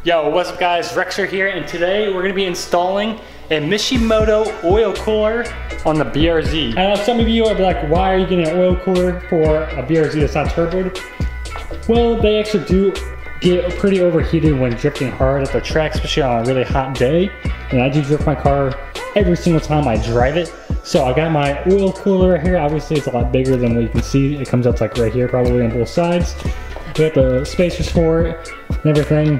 Yo, what's up guys, Rexer here, and today we're going to be installing a Mishimoto oil cooler on the BRZ. I know some of you are like, why are you getting an oil cooler for a BRZ that's not turboed? Well, they actually do get pretty overheated when drifting hard at the track, especially on a really hot day. And I do drift my car every single time I drive it. So I got my oil cooler right here. Obviously it's a lot bigger than what you can see. It comes up like right here, probably on both sides. We got the spacers for it and everything.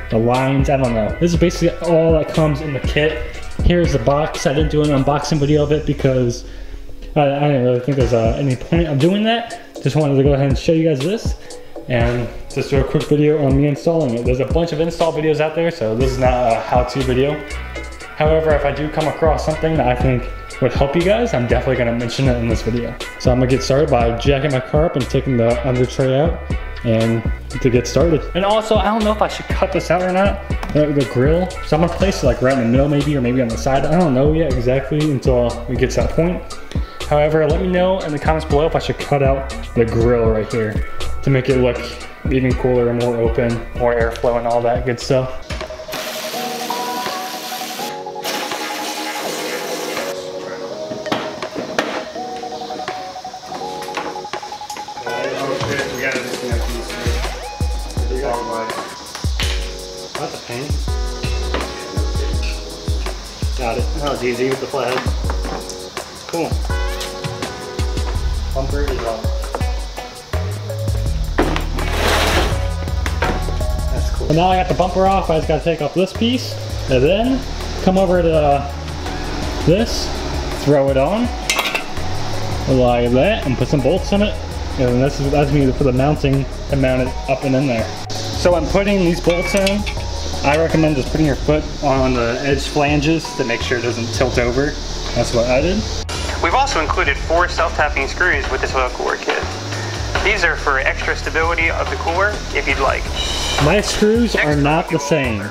The lines, I don't know. This is basically all that comes in the kit. Here's the box. I didn't do an unboxing video of it because I didn't really think there's any point of doing that. Just wanted to go ahead and show you guys this and just do a quick video on me installing it. There's a bunch of install videos out there, so this is not a how-to video. However, if I do come across something that I think would help you guys, I'm definitely gonna mention it in this video. So I'm gonna get started by jacking my car up and taking the under tray out and to get started. And also, I don't know if I should cut this out or not, the grill. So I'm gonna place it like right in the middle maybe, or maybe on the side. I don't know yet exactly until we get to that point. However, let me know in the comments below if I should cut out the grill right here to make it look even cooler and more open, more airflow and all that good stuff. That's a pain. Got it. That was easy with the flathead. Cool. Bumper is on. That's cool. So now I got the bumper off, I just gotta take off this piece, and then come over to this, throw it on, like that, and put some bolts in it. And that's me for the mounting to mount it up and in there. So when putting these bolts in, I recommend just putting your foot on the edge flanges to make sure it doesn't tilt over. That's what I did. We've also included 4 self-tapping screws with this oil cooler kit. These are for extra stability of the cooler if you'd like. My screws are not the same.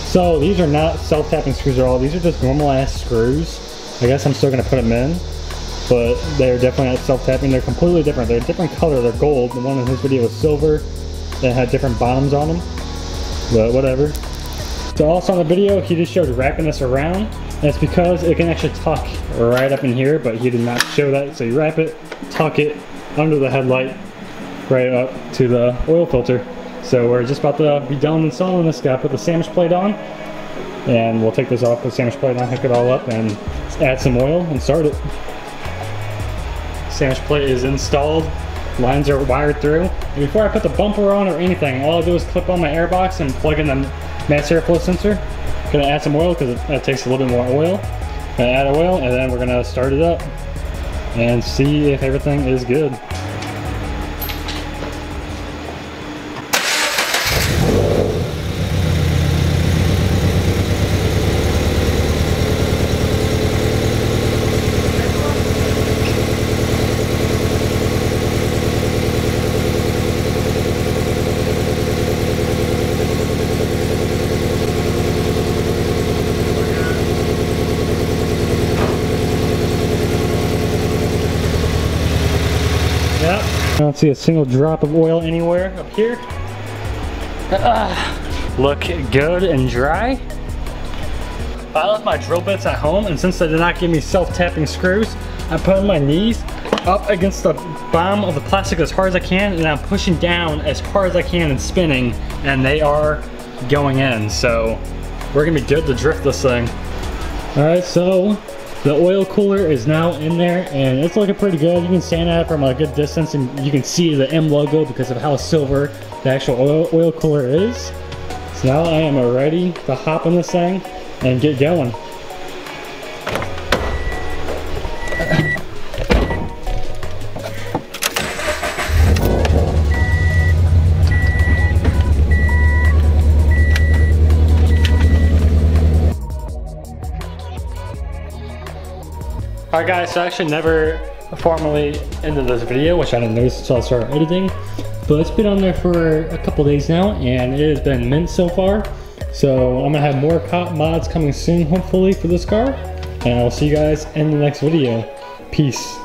So these are not self-tapping screws at all. These are just normal ass screws. I guess I'm still gonna put them in, but they're definitely not self-tapping. They're completely different. They're a different color. They're gold. The one in his video was silver. They had different bottoms on them, but whatever. So also on the video, he just showed wrapping this around. And it's because it can actually tuck right up in here, but he did not show that. So you wrap it, tuck it under the headlight, right up to the oil filter. So we're just about to be done installing this. Gotta put the sandwich plate on, and we'll take this off, put the sandwich plate on, hook it all up, and add some oil and start it. Sandwich plate is installed. Lines are wired through. And before I put the bumper on or anything, all I do is clip on my airbox and plug in the mass airflow sensor. Gonna add some oil because it takes a little bit more oil. Gonna add oil, and then we're gonna start it up and see if everything is good. I don't see a single drop of oil anywhere up here. Look good and dry. I left my drill bits at home, and since they did not give me self-tapping screws, I'm putting my knees up against the bottom of the plastic as hard as I can, and I'm pushing down as hard as I can and spinning, and they are going in. So we're gonna be good to drift this thing. All right, so the oil cooler is now in there, and it's looking pretty good. You can stand at it from a good distance, and you can see the M logo because of how silver the actual oil cooler is. So now I am ready to hop in this thing and get going. Alright guys, so I actually never formally ended this video, which I didn't notice until I started editing. But it's been on there for a couple days now, and it has been mint so far. So I'm gonna have more mods coming soon, hopefully, for this car. And I'll see you guys in the next video. Peace.